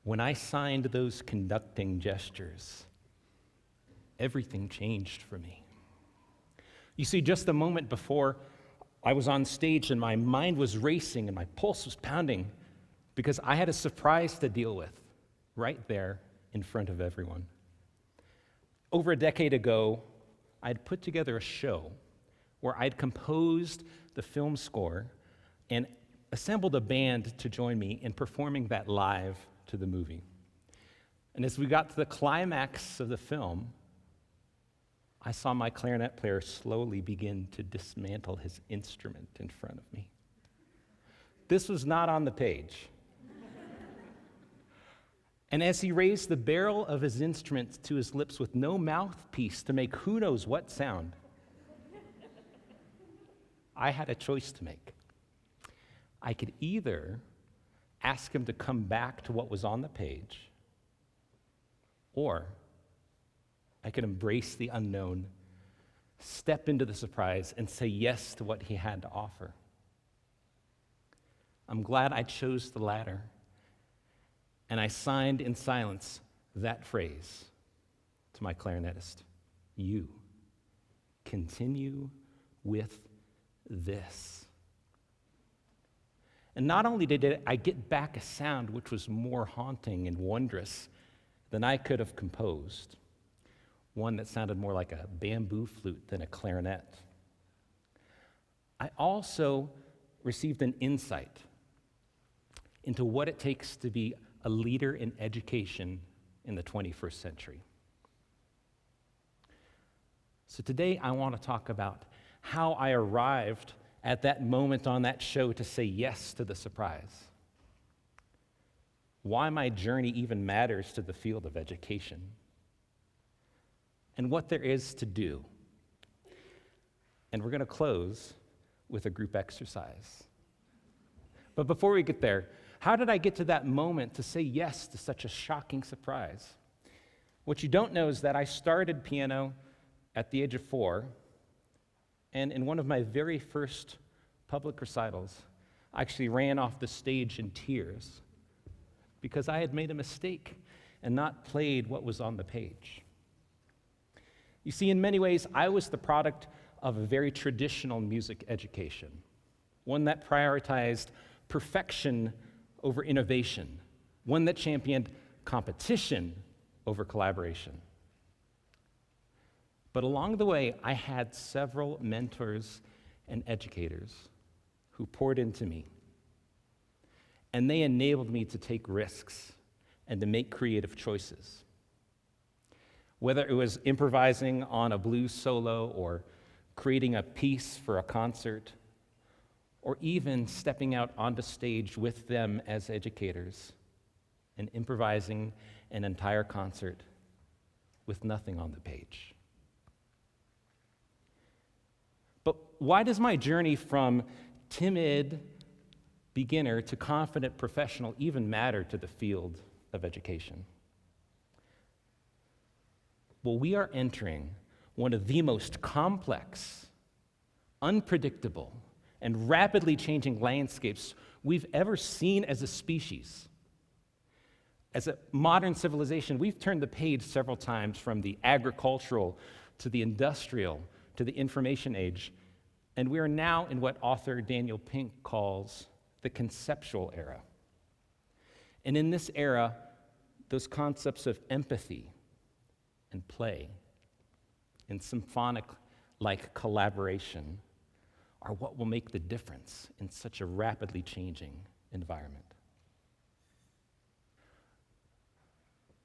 When I signed those conducting gestures, everything changed for me. You see, just a moment before I was on stage and my mind was racing and my pulse was pounding because I had a surprise to deal with right there in front of everyone. Over a decade ago, I'd put together a show where I'd composed the film score and assembled a band to join me in performing that live to the movie. And as we got to the climax of the film, I saw my clarinet player slowly begin to dismantle his instrument in front of me. This was not on the page. And as he raised the barrel of his instrument to his lips with no mouthpiece to make who knows what sound, I had a choice to make. I could either ask him to come back to what was on the page, or I could embrace the unknown, step into the surprise, and say yes to what he had to offer. I'm glad I chose the latter, and I signed in silence that phrase to my clarinetist: you continue with this. And not only did I get back a sound which was more haunting and wondrous than I could have composed, one that sounded more like a bamboo flute than a clarinet, I also received an insight into what it takes to be a leader in education in the 21st century. So today I want to talk about how I arrived at that moment on that show to say yes to the surprise, why my journey even matters to the field of education, and what there is to do. And we're going to close with a group exercise. But before we get there, how did I get to that moment to say yes to such a shocking surprise? What you don't know is that I started piano at the age of 4, and in one of my very first public recitals, I actually ran off the stage in tears because I had made a mistake and not played what was on the page. You see, in many ways, I was the product of a very traditional music education, one that prioritized perfection over innovation, one that championed competition over collaboration. But along the way, I had several mentors and educators who poured into me, and they enabled me to take risks and to make creative choices. Whether it was improvising on a blues solo or creating a piece for a concert, or even stepping out onto stage with them as educators and improvising an entire concert with nothing on the page. But why does my journey from timid beginner to confident professional even matter to the field of education? Well, we are entering one of the most complex, unpredictable, and rapidly changing landscapes we've ever seen as a species. As a modern civilization, we've turned the page several times from the agricultural to the industrial to the information age, and we are now in what author Daniel Pink calls the conceptual era. And in this era, those concepts of empathy and play and symphonic-like collaboration are what will make the difference in such a rapidly changing environment.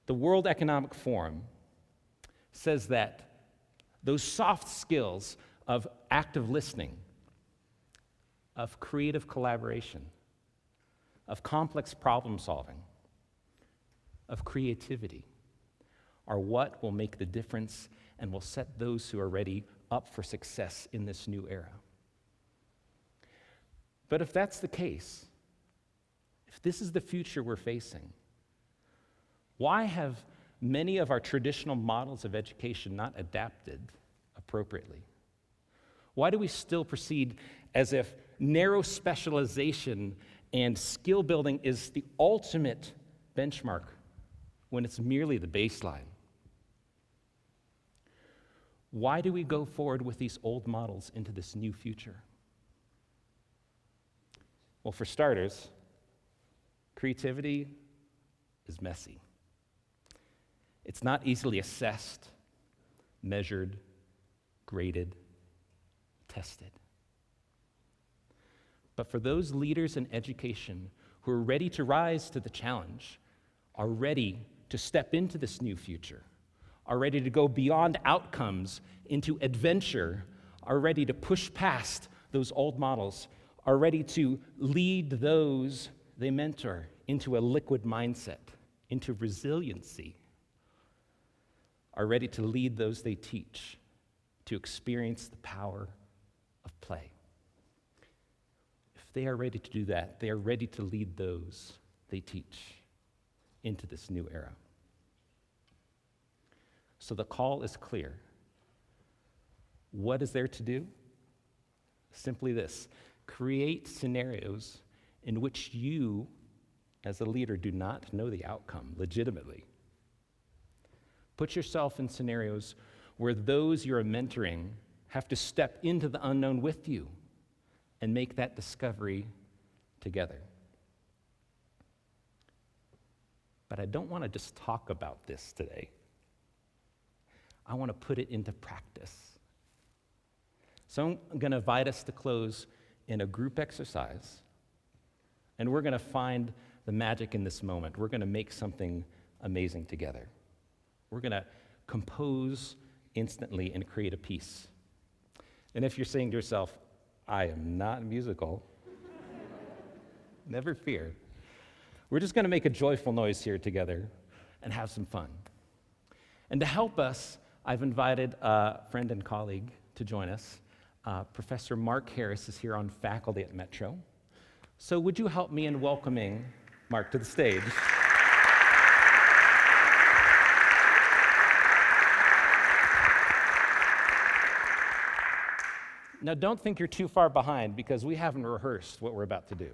The World Economic Forum says that those soft skills of active listening, of creative collaboration, of complex problem solving, of creativity, are what will make the difference and will set those who are ready up for success in this new era. But if that's the case, if this is the future we're facing, why have many of our traditional models of education not adapted appropriately? Why do we still proceed as if narrow specialization and skill building is the ultimate benchmark when it's merely the baseline? Why do we go forward with these old models into this new future? Well, for starters, creativity is messy. It's not easily assessed, measured, graded, tested. But for those leaders in education who are ready to rise to the challenge, are ready to step into this new future, are ready to go beyond outcomes into adventure, are ready to push past those old models, are ready to lead those they mentor into a liquid mindset, into resiliency, are ready to lead those they teach to experience the power of play. If they are ready to do that, they are ready to lead those they teach into this new era. So the call is clear. What is there to do? Simply this: create scenarios in which you, as a leader, do not know the outcome legitimately. Put yourself in scenarios where those you're mentoring have to step into the unknown with you and make that discovery together. But I don't want to just talk about this today. I want to put it into practice. So I'm going to invite us to close in a group exercise, and we're going to find the magic in this moment. We're going to make something amazing together. We're going to compose instantly and create a piece. And if you're saying to yourself, I am not musical, never fear. We're just going to make a joyful noise here together and have some fun. And to help us, I've invited a friend and colleague to join us. Professor Mark Harris is here on faculty at Metro. So would you help me in welcoming Mark to the stage? Now, don't think you're too far behind, because we haven't rehearsed what we're about to do.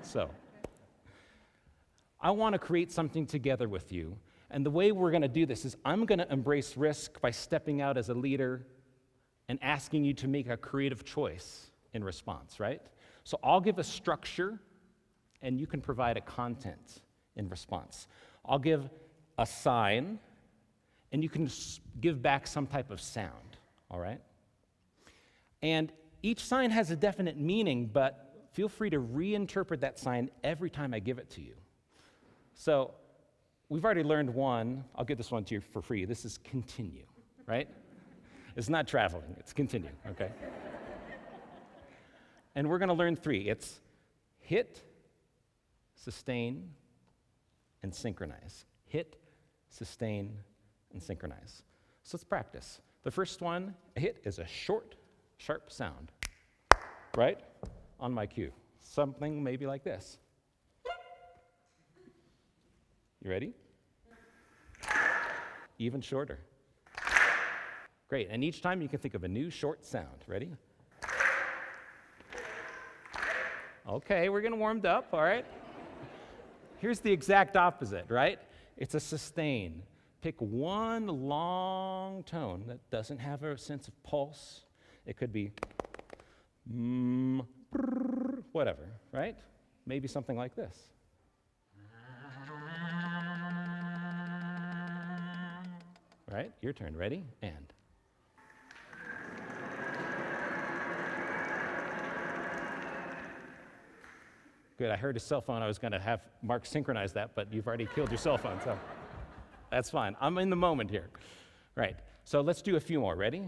So, I want to create something together with you. And the way we're going to do this is I'm going to embrace risk by stepping out as a leader and asking you to make a creative choice in response, right? So I'll give a structure, and you can provide a content in response. I'll give a sign, and you can give back some type of sound, all right? And each sign has a definite meaning, but feel free to reinterpret that sign every time I give it to you. So we've already learned one. I'll give this one to you for free. This is continue, right? It's not traveling, it's continue, okay? And we're going to learn three. It's hit, sustain, and synchronize. Hit, sustain, and synchronize. So let's practice. The first one, a hit, is a short, sharp sound, right? On my cue. Something maybe like this. You ready? Even shorter. Great, and each time you can think of a new short sound. Ready? Okay, we're getting warmed up, all right? Here's the exact opposite, right? It's a sustain. Pick one long tone that doesn't have a sense of pulse. It could be whatever, right? Maybe something like this. Right? Your turn. Ready? And. Good. I heard a cell phone. I was going to have Mark synchronize that, but you've already killed your cell phone, so that's fine. I'm in the moment here. Right. So let's do a few more. Ready?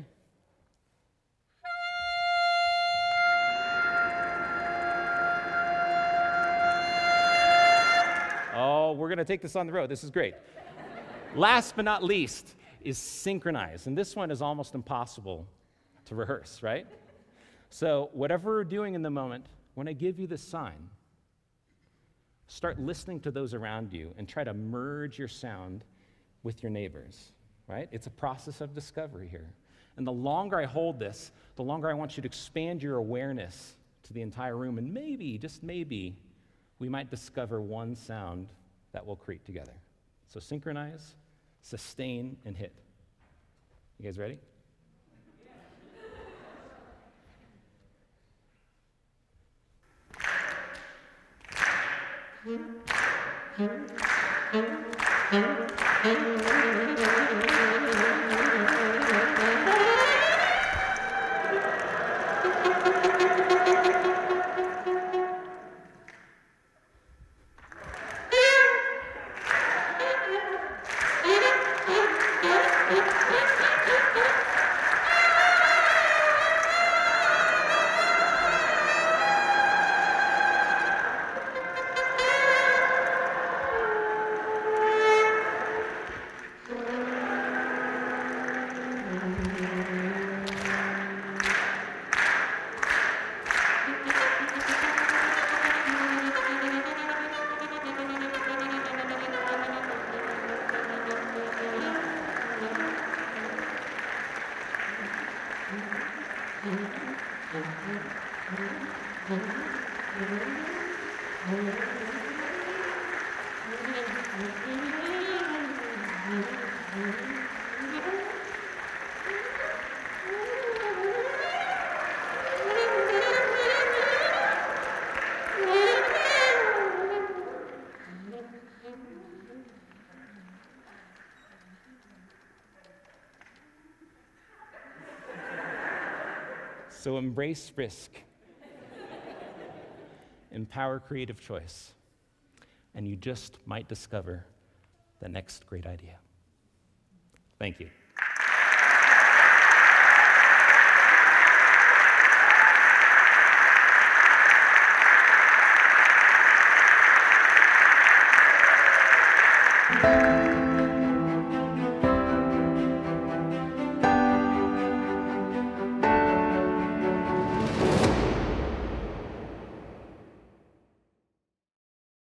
Oh, we're going to take this on the road. This is great. Last but not least is synchronize. And this one is almost impossible to rehearse, right? So whatever we're doing in the moment, when I give you the sign, start listening to those around you and try to merge your sound with your neighbors, right? It's a process of discovery here. And the longer I hold this, the longer I want you to expand your awareness to the entire room. And maybe, just maybe, we might discover one sound that we'll create together. So synchronize, sustain, and hit. You guys ready? So embrace risk, empower creative choice, and you just might discover the next great idea. Thank you.